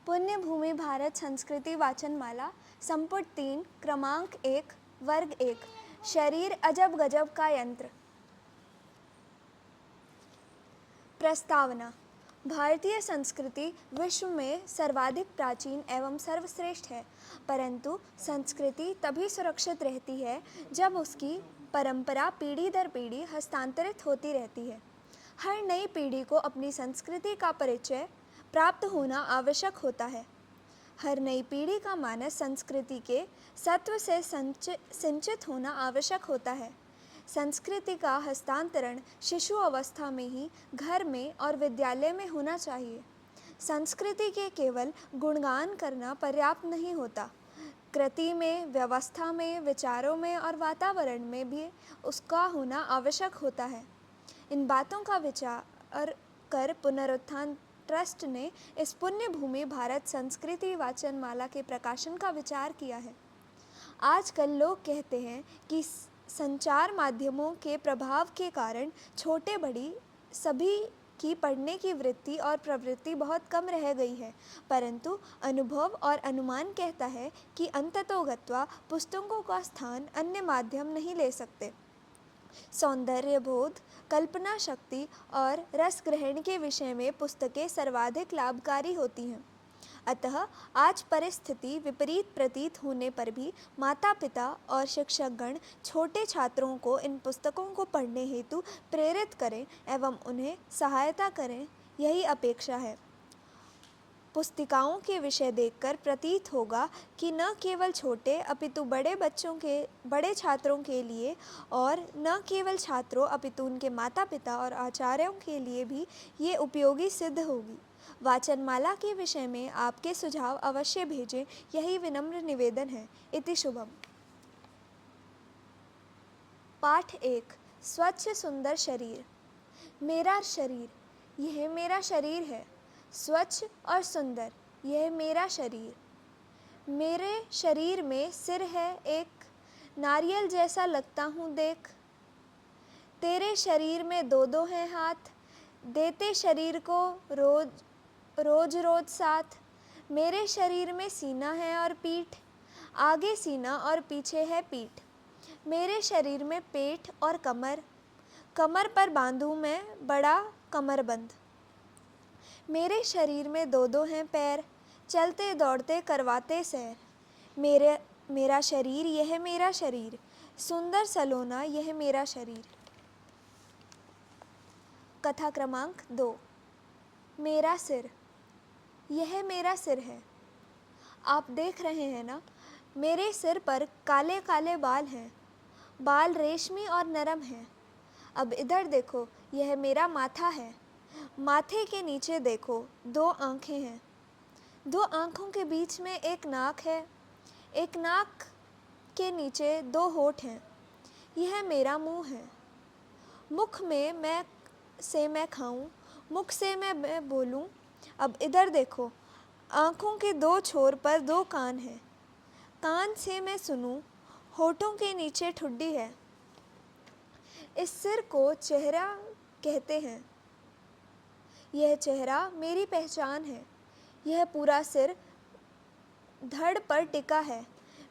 पुण्य भूमि भारत संस्कृति वाचनमाला संपुट 3 क्रमांक 1 वर्ग 1 शरीर अजब गजब का यंत्र। प्रस्तावना। भारतीय संस्कृति विश्व में सर्वाधिक प्राचीन एवं सर्वश्रेष्ठ है, परंतु संस्कृति तभी सुरक्षित रहती है जब उसकी परंपरा पीढ़ी दर पीढ़ी हस्तांतरित होती रहती है। हर नई पीढ़ी को अपनी संस्कृति का परिचय प्राप्त होना आवश्यक होता है। हर नई पीढ़ी का मानस संस्कृति के सत्व से सिंचित होना आवश्यक होता है। संस्कृति का हस्तांतरण शिशु अवस्था में ही घर में और विद्यालय में होना चाहिए। संस्कृति के केवल गुणगान करना पर्याप्त नहीं होता, कृति में, व्यवस्था में, विचारों में और वातावरण में भी उसका होना आवश्यक होता है। इन बातों का विचार कर पुनरुत्थान ट्रस्ट ने इस पुण्य भूमि भारत संस्कृति वाचनमाला के प्रकाशन का विचार किया है। आजकल लोग कहते हैं कि संचार माध्यमों के प्रभाव के कारण छोटे बड़ी सभी की पढ़ने की वृत्ति और प्रवृत्ति बहुत कम रह गई है, परंतु अनुभव और अनुमान कहता है कि अंततोगत्वा पुस्तकों का स्थान अन्य माध्यम नहीं ले सकते। सौंदर्य बोध, कल्पना शक्ति और रस ग्रहण के विषय में पुस्तकें सर्वाधिक लाभकारी होती हैं। अतः आज परिस्थिति विपरीत प्रतीत होने पर भी माता पिता और शिक्षकगण छोटे छात्रों को इन पुस्तकों को पढ़ने हेतु प्रेरित करें एवं उन्हें सहायता करें, यही अपेक्षा है। पुस्तिकाओं के विषय देखकर प्रतीत होगा कि न केवल छोटे अपितु बड़े छात्रों के लिए और न केवल छात्रों अपितु उनके माता पिता और आचार्यों के लिए भी ये उपयोगी सिद्ध होगी। वाचनमाला के विषय में आपके सुझाव अवश्य भेजें, यही विनम्र निवेदन है। इति शुभम। पाठ 1 स्वच्छ सुंदर शरीर। मेरा शरीर, यह मेरा शरीर है, स्वच्छ और सुंदर, यह मेरा शरीर। मेरे शरीर में सिर है एक, नारियल जैसा लगता हूँ देख। तेरे शरीर में दो दो हैं हाथ, देते शरीर को रोज रोज साथ। मेरे शरीर में सीना है और पीठ, आगे सीना और पीछे है पीठ। मेरे शरीर में पेट और कमर, कमर पर बांधूं मैं बड़ा कमरबंद। मेरे शरीर में दो दो हैं पैर, चलते दौड़ते करवाते सैर। मेरा शरीर, यह मेरा शरीर, सुंदर सलोना, यह मेरा शरीर। कथा क्रमांक 2 मेरा सिर। यह मेरा सिर है। आप देख रहे हैं ना, मेरे सिर पर काले काले बाल हैं। बाल रेशमी और नरम हैं। अब इधर देखो, यह मेरा माथा है। माथे के नीचे देखो, दो आँखें हैं। दो आँखों के बीच में एक नाक है। एक नाक के नीचे दो होंठ हैं। यह मेरा मुंह है। मुख में मैं खाऊं, मुख से मैं बोलूं। अब इधर देखो, आँखों के दो छोर पर दो कान हैं। कान से मैं सुनूं, होठों के नीचे ठुड्डी है। इस सिर को चेहरा कहते हैं। यह चेहरा मेरी पहचान है। यह पूरा सिर धड़ पर टिका है।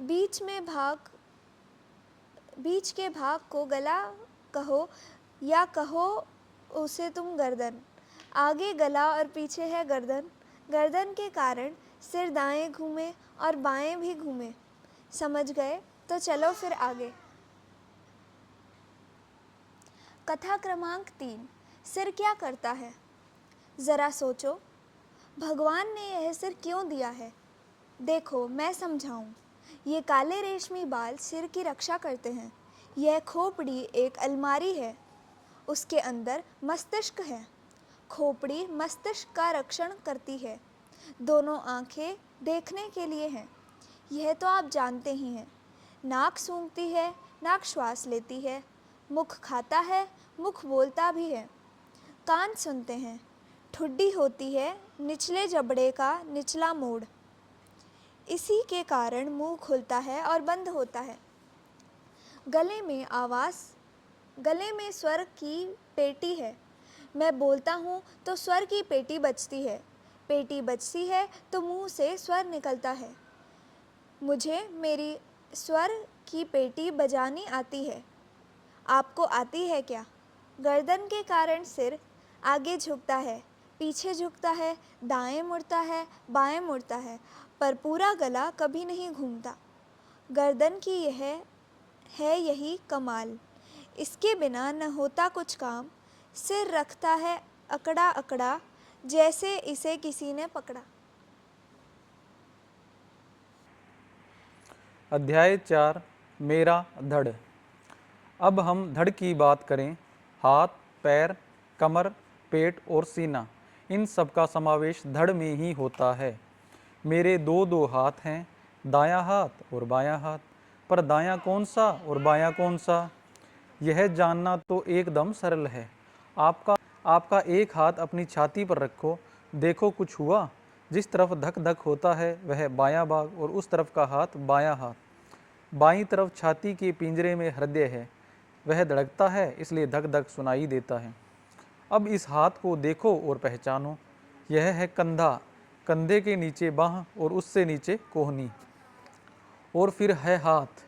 बीच के भाग को गला कहो या कहो उसे तुम गर्दन। आगे गला और पीछे है गर्दन। गर्दन के कारण सिर दाएं घूमे और बाएं भी घूमे। समझ गए? तो चलो फिर आगे। कथा क्रमांक 3 सिर क्या करता है? ज़रा सोचो, भगवान ने यह सिर क्यों दिया है? देखो, मैं समझाऊं। ये काले रेशमी बाल सिर की रक्षा करते हैं। यह खोपड़ी एक अलमारी है, उसके अंदर मस्तिष्क है। खोपड़ी मस्तिष्क का रक्षण करती है। दोनों आँखें देखने के लिए हैं, यह तो आप जानते ही हैं। नाक सूंघती है, नाक श्वास लेती है। मुख खाता है, मुख बोलता भी है। कान सुनते हैं। ठुड्डी होती है निचले जबड़े का निचला मोड़। इसी के कारण मुंह खुलता है और बंद होता है। गले में स्वर की पेटी है। मैं बोलता हूँ तो स्वर की पेटी बजती है। पेटी बजती है तो मुंह से स्वर निकलता है। मुझे मेरी स्वर की पेटी बजानी आती है। आपको आती है क्या? गर्दन के कारण सिर आगे झुकता है, पीछे झुकता है, दाएं मुड़ता है, बाएं मुड़ता है, पर पूरा गला कभी नहीं घूमता। गर्दन की यह है यही कमाल। इसके बिना न होता कुछ काम। सिर रखता है अकड़ा अकड़ा, जैसे इसे किसी ने पकड़ा। अध्याय 4 मेरा धड़। अब हम धड़ की बात करें। हाथ, पैर, कमर, पेट और सीना, इन सब का समावेश धड़ में ही होता है। मेरे दो दो हाथ हैं, दायां हाथ और बायां हाथ। पर दायां कौन सा और बायां कौन सा, यह जानना तो एकदम सरल है। आपका एक हाथ अपनी छाती पर रखो, देखो कुछ हुआ? जिस तरफ धक धक होता है वह बायां भाग और उस तरफ का हाथ बायां हाथ। बाईं तरफ छाती के पिंजरे में हृदय है, वह धड़कता है, इसलिए धक धक सुनाई देता है। अब इस हाथ को देखो और पहचानो। यह है कंधा, कंधे के नीचे बाह और उससे नीचे कोहनी। और फिर है हाथ,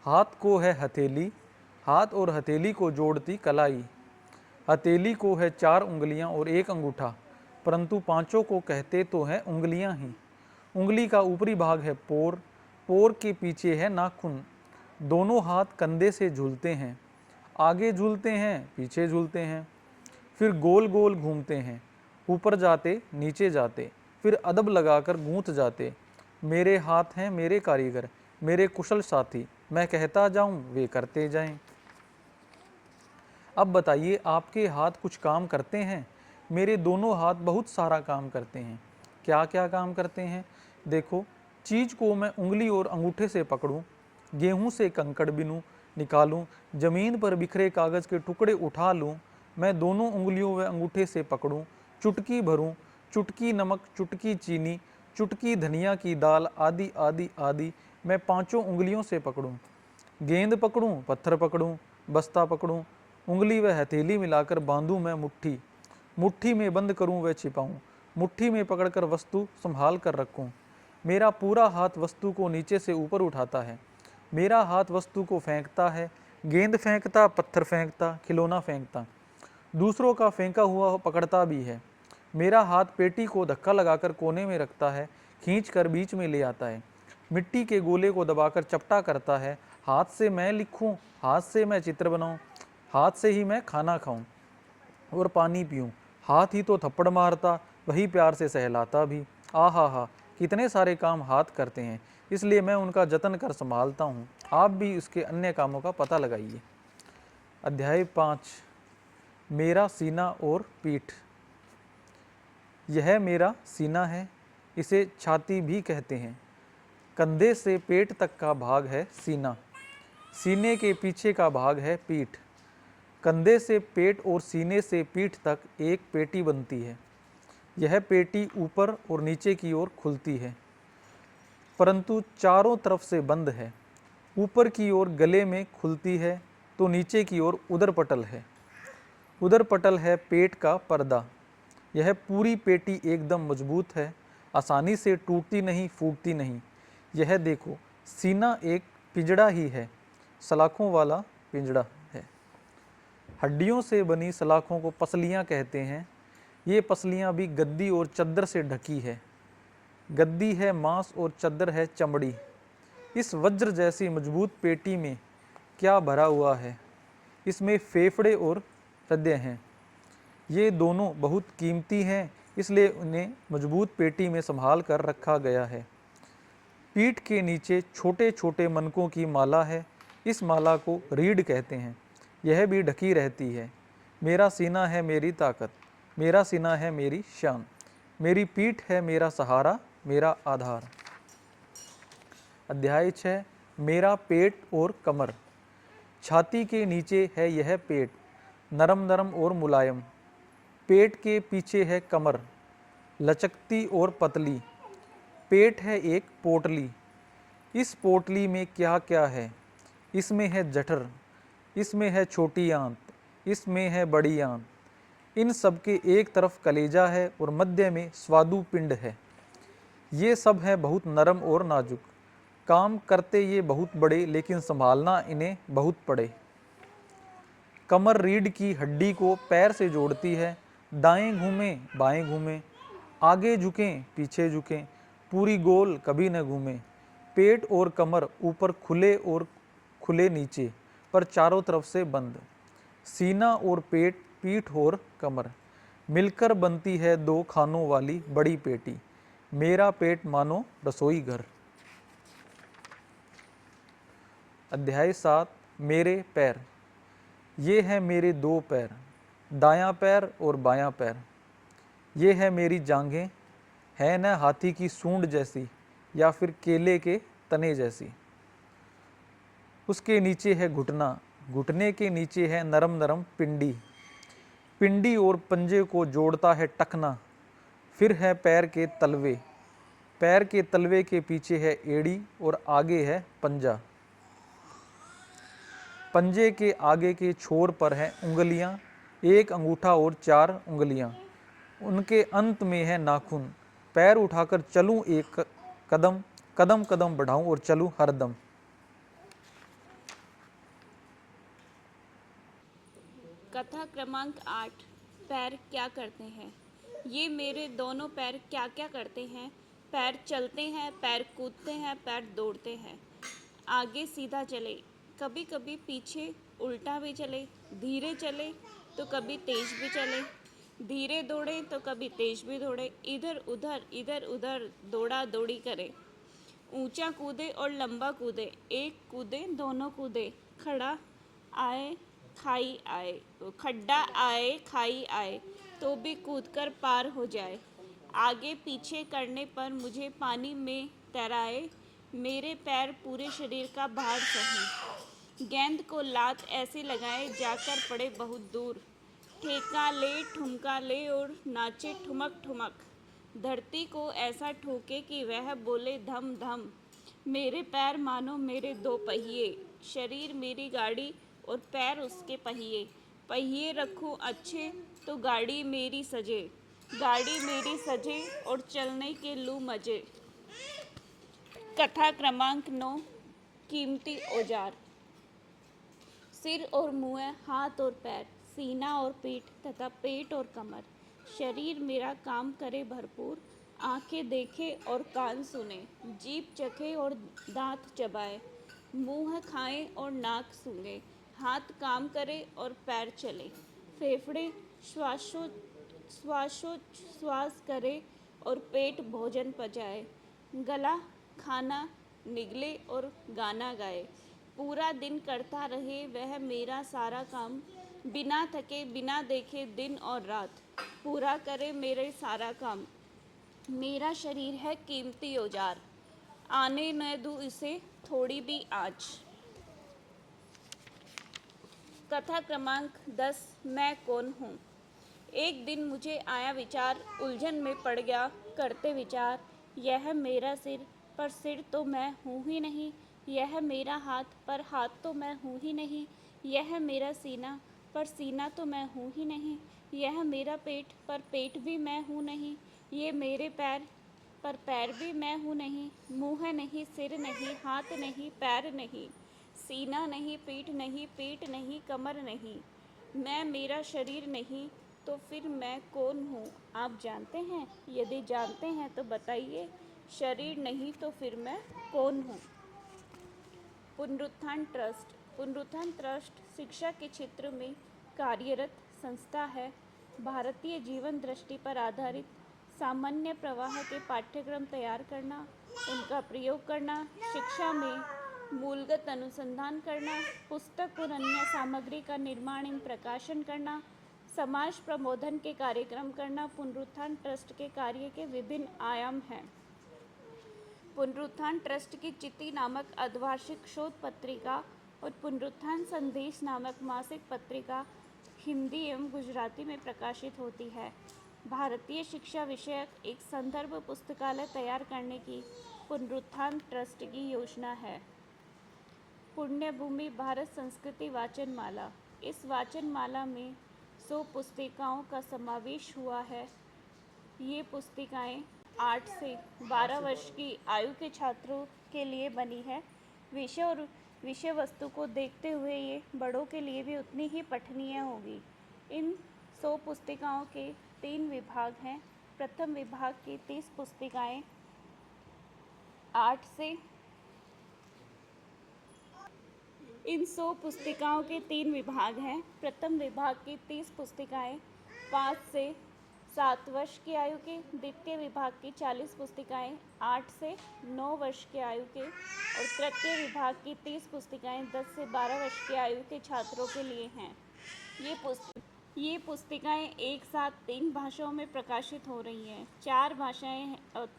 हाथ को है हथेली, हाथ और हथेली को जोड़ती कलाई। हथेली को है 4 उंगलियां और 1 अंगूठा, परंतु पांचों को कहते तो हैं उंगलियां ही। उंगली का ऊपरी भाग है पोर, पोर के पीछे है नाखून। दोनों हाथ कंधे से झूलते हैं, आगे झूलते हैं, पीछे झूलते हैं, फिर गोल गोल घूमते हैं, ऊपर जाते नीचे जाते, फिर अदब लगाकर गूंथ जाते। मेरे हाथ हैं मेरे कारीगर, मेरे कुशल साथी, मैं कहता जाऊं वे करते जाएं। अब बताइए, आपके हाथ कुछ काम करते हैं? मेरे दोनों हाथ बहुत सारा काम करते हैं। क्या क्या काम करते हैं? देखो, चीज़ को मैं उंगली और अंगूठे से पकड़ूं, गेहूं से कंकड़ बिनूं निकालूं, जमीन पर बिखरे कागज़ के टुकड़े उठा लूं, मैं दोनों उंगलियों व अंगूठे से पकड़ूं, चुटकी भरूं, चुटकी नमक, चुटकी चीनी, चुटकी धनिया की दाल, आदि आदि आदि, मैं पांचों उंगलियों से पकड़ूं। गेंद पकड़ूं, पत्थर पकड़ूं, बस्ता पकड़ूं, उंगली व हथेली मिलाकर बांधूं मैं मुट्ठी, मुट्ठी में बंद करूं व छिपाऊं, मुट्ठी में पकड़कर वस्तु संभाल कर रखूं। मेरा पूरा हाथ वस्तु को नीचे से ऊपर उठाता है। मेरा हाथ वस्तु को फेंकता है, गेंद फेंकता, पत्थर फेंकता, खिलौना फेंकता, दूसरों का फेंका हुआ पकड़ता भी है। मेरा हाथ पेटी को धक्का लगाकर कोने में रखता है, खींच कर बीच में ले आता है, मिट्टी के गोले को दबाकर चपटा करता है। हाथ से मैं लिखूं, हाथ से मैं चित्र बनाऊं, हाथ से ही मैं खाना खाऊं और पानी पीऊं। हाथ ही तो थप्पड़ मारता, वही प्यार से सहलाता भी। आहा हा, कितने सारे काम हाथ करते हैं, इसलिए मैं उनका जतन कर संभालता हूँ। आप भी उसके अन्य कामों का पता लगाइए। अध्याय 5 मेरा सीना और पीठ। यह मेरा सीना है, इसे छाती भी कहते हैं। कंधे से पेट तक का भाग है सीना, सीने के पीछे का भाग है पीठ। कंधे से पेट और सीने से पीठ तक एक पेटी बनती है। यह पेटी ऊपर और नीचे की ओर खुलती है, परंतु चारों तरफ से बंद है। ऊपर की ओर गले में खुलती है तो नीचे की ओर उदरपटल है। उदरपटल है पेट का पर्दा। यह पूरी पेटी एकदम मजबूत है, आसानी से टूटती नहीं, फूटती नहीं। यह देखो, सीना एक पिंजड़ा ही है, सलाखों वाला पिंजड़ा है। हड्डियों से बनी सलाखों को पसलियां कहते हैं। ये पसलियां भी गद्दी और चद्दर से ढकी है। गद्दी है मांस और चद्दर है चमड़ी। इस वज्र जैसी मजबूत पेटी में क्या भरा हुआ है? इसमें फेफड़े और हृदय हैं। ये दोनों बहुत कीमती हैं, इसलिए उन्हें मजबूत पेटी में संभाल कर रखा गया है। पीठ के नीचे छोटे छोटे मनकों की माला है। इस माला को रीढ़ कहते हैं। यह भी ढकी रहती है। मेरा सीना है मेरी ताकत, मेरा सीना है मेरी शान, मेरी पीठ है मेरा सहारा, मेरा आधार। अध्याय 6 मेरा पेट और कमर। छाती के नीचे है यह पेट, नरम नरम और मुलायम। पेट के पीछे है कमर, लचकती और पतली। पेट है एक पोटली। इस पोटली में क्या क्या है? इसमें है जठर, इसमें है छोटी आंत, इसमें है बड़ी आंत, इन सब के एक तरफ कलेजा है और मध्य में स्वादु पिंड है। ये सब है बहुत नरम और नाजुक, काम करते ये बहुत बड़े, लेकिन संभालना इन्हें बहुत पड़े। कमर रीढ़ की हड्डी को पैर से जोड़ती है, दाएं घूमें बाएं घूमें, आगे झुकें पीछे झुकें, पूरी गोल कभी न घूमें। पेट और कमर ऊपर खुले और खुले नीचे, पर चारों तरफ से बंद। सीना और पेट, पीठ और कमर मिलकर बनती है दो खानों वाली बड़ी पेटी। मेरा पेट मानो रसोई घर। अध्याय 7। मेरे पैर। ये है मेरे दो पैर, दायां पैर और बायां पैर। ये है मेरी जांघें, है न हाथी की सूंड जैसी या फिर केले के तने जैसी। उसके नीचे है घुटना, घुटने के नीचे है नरम नरम पिंडी। पिंडी और पंजे को जोड़ता है टखना। फिर है पैर के तलवे, पैर के तलवे के पीछे है एड़ी और आगे है पंजा। पंजे के आगे के छोर पर है उंगलियां, एक अंगूठा और 4 उंगलियां। उनके अंत में है नाखून। पैर उठाकर चलूं एक कदम, कदम कदम बढ़ाऊं और चलूं हरदम। कथा क्रमांक 8। पैर क्या करते हैं। ये मेरे दोनों पैर क्या क्या करते हैं। पैर चलते हैं, पैर कूदते हैं, पैर दौड़ते हैं। आगे सीधा चले, कभी कभी पीछे उल्टा भी चले, धीरे चले तो कभी तेज भी चले, धीरे दौड़े तो कभी तेज भी दौड़े, इधर उधर दौड़ा दौड़ी करे, ऊंचा कूदे और लंबा कूदे, एक कूदे दोनों कूदे, खड़ा आए खाई आए, खड्डा आए खाई आए तो भी कूदकर पार हो जाए। आगे पीछे करने पर मुझे पानी में तैराए, मेरे पैर पूरे शरीर का भार सहे। गेंद को लात ऐसे लगाए जाकर पड़े बहुत दूर, ठेका ले ठुमका ले और नाचे ठुमक ठुमक, धरती को ऐसा ठोके कि वह बोले धम धम। मेरे पैर मानो मेरे दो पहिए, शरीर मेरी गाड़ी और पैर उसके पहिए। पहिए रखूं अच्छे तो गाड़ी मेरी सजे, गाड़ी मेरी सजे और चलने के लूं मजे। कथा क्रमांक 9। कीमती औजार। सिर और मुंह, हाथ और पैर, सीना और पीठ तथा पेट और कमर। शरीर मेरा काम करे भरपूर, आंखें देखे और कान सुने, जीभ चखे और दांत चबाए, मुंह खाए और नाक सूंघे, हाथ काम करे और पैर चले, फेफड़े श्वास करे और पेट भोजन पचाए, गला खाना निगले और गाना गाए, पूरा दिन करता रहे वह मेरा सारा काम, बिना थके बिना देखे दिन और रात, पूरा करे मेरे सारा काम। मेरा शरीर है कीमती औजार, आने न दूं इसे थोड़ी भी आँच। कथा क्रमांक 10। मैं कौन हूँ। एक दिन मुझे आया विचार, उलझन में पड़ गया करते विचार, यह मेरा सिर पर सिर तो मैं हूँ ही नहीं, यह मेरा हाथ पर हाथ तो मैं हूँ ही नहीं, यह मेरा सीना पर सीना तो मैं हूँ ही नहीं, यह मेरा पेट पर पेट भी मैं हूँ नहीं, ये मेरे पैर पर पैर भी मैं हूँ नहीं, मुँह नहीं, सिर नहीं, हाथ नहीं, पैर नहीं, सीना नहीं, पीठ नहीं, कमर नहीं, मैं मेरा शरीर नहीं, तो फिर मैं कौन हूँ आप जानते हैं। यदि जानते हैं तो बताइए, शरीर नहीं तो फिर मैं कौन हूँ। पुनरुत्थान ट्रस्ट। पुनरुत्थान ट्रस्ट शिक्षा के क्षेत्र में कार्यरत संस्था है। भारतीय जीवन दृष्टि पर आधारित सामान्य प्रवाह के पाठ्यक्रम तैयार करना, उनका प्रयोग करना, शिक्षा में मूलगत अनुसंधान करना, पुस्तक और अन्य सामग्री का निर्माण एवं प्रकाशन करना, समाज प्रबोधन के कार्यक्रम करना पुनरुत्थान ट्रस्ट के कार्य के विभिन्न आयाम हैं। पुनरुत्थान ट्रस्ट की चिति नामक अर्धवार्षिक शोध पत्रिका और पुनरुत्थान संदेश नामक मासिक पत्रिका हिंदी एवं गुजराती में प्रकाशित होती है। भारतीय शिक्षा विषयक एक संदर्भ पुस्तकालय तैयार करने की पुनरुत्थान ट्रस्ट की योजना है। पुण्यभूमि भारत संस्कृति वाचन माला। इस वाचन माला में 100 पुस्तिकाओं का समावेश हुआ है। ये पुस्तिकाएं 8 से 12 वर्ष की आयु के छात्रों के लिए बनी है। विषय और विषय वस्तु को देखते हुए ये बड़ों के लिए भी उतनी ही पठनीय होगी। इन 100 पुस्तिकाओं के 3 विभाग हैं। प्रथम विभाग की 30 पुस्तिकाएं 8 से इन 100 पुस्तिकाओं के 3 विभाग हैं। प्रथम विभाग की 30 पुस्तिकाएं 5 से 7 वर्ष की आयु के, द्वितीय विभाग की 40 पुस्तिकाएं 8 से 9 वर्ष की आयु के और तृतीय विभाग की 30 पुस्तिकाएं 10 से 12 वर्ष की आयु के छात्रों के लिए हैं। ये पुस्तिकाएं एक साथ 3 भाषाओं में प्रकाशित हो रही हैं।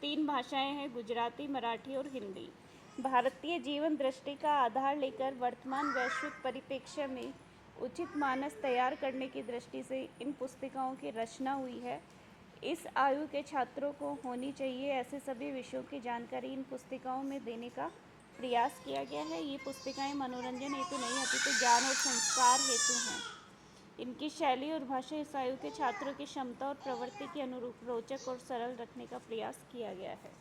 3 भाषाएं हैं गुजराती, मराठी और हिंदी। भारतीय जीवन दृष्टि का आधार लेकर वर्तमान वैश्विक परिप्रेक्ष्य में उचित मानस तैयार करने की दृष्टि से इन पुस्तिकाओं की रचना हुई है। इस आयु के छात्रों को होनी चाहिए ऐसे सभी विषयों की जानकारी इन पुस्तिकाओं में देने का प्रयास किया गया है। ये पुस्तिकाएं मनोरंजन हेतु नहीं अपितु ज्ञान और संस्कार हेतु हैं। इनकी शैली और भाषा इस आयु के छात्रों की क्षमता और प्रवृत्ति के अनुरूप रोचक और सरल रखने का प्रयास किया गया है।